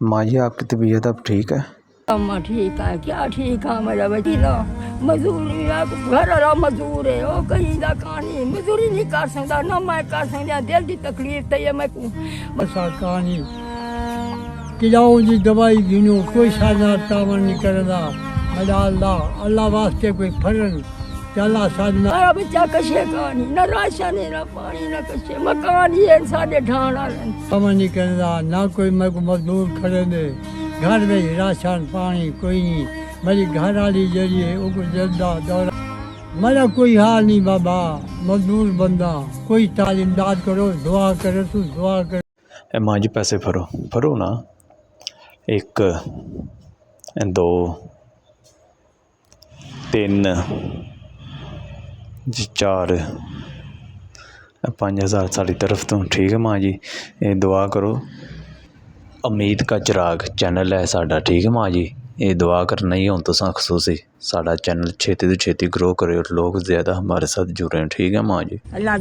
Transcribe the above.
माँ जी आपकी तबीयत अब ठीक है? अम्मा ठीक है, क्या ठीक है मेरा बचीला। मजदूरी घर वाला मजदूर है, वो कहीं दा कहानी मजदूरी नहीं कर सकता ना मैं कर सकता। दिल की तकलीफ तो ये मैं बसा कहानी खिलाओ जी दवाई गिनो कोई साझा तावन नहीं करदा। मेरा अल्लाह अल्लाह वास्ते कोई फरन चला साधना। मेरा बच्चा कशे कहानी ना राशन है ना पानी ना कशे मकान ही है साढ़े ढाणा तावन नहीं करदा ना कोई मेरे को मजदूर खड़े दे घर में राशन पानी कोई नहीं। मेरी घर वाली जरी है वो जल्दा दौरा मेरा कोई हाल नहीं बाबा मजदूर बंदा कोई तालीम दाद करो दुआ करो तू दुआ कर। माँ जी पैसे भरो भरो ना। 1 2 3 4 5,000 साड़ी तरफ तो ठीक है माँ जी। ये दुआ करो। उम्मीद का चिराग चैनल है साडा ठीक है माँ जी। ये दुआ करना ही हूँ तुसां खसूसी साडा चैनल छेती तो छेती ग्रो करे और लोग ज़्यादा हमारे साथ जुड़े ठीक है माँ जी। अल्लाह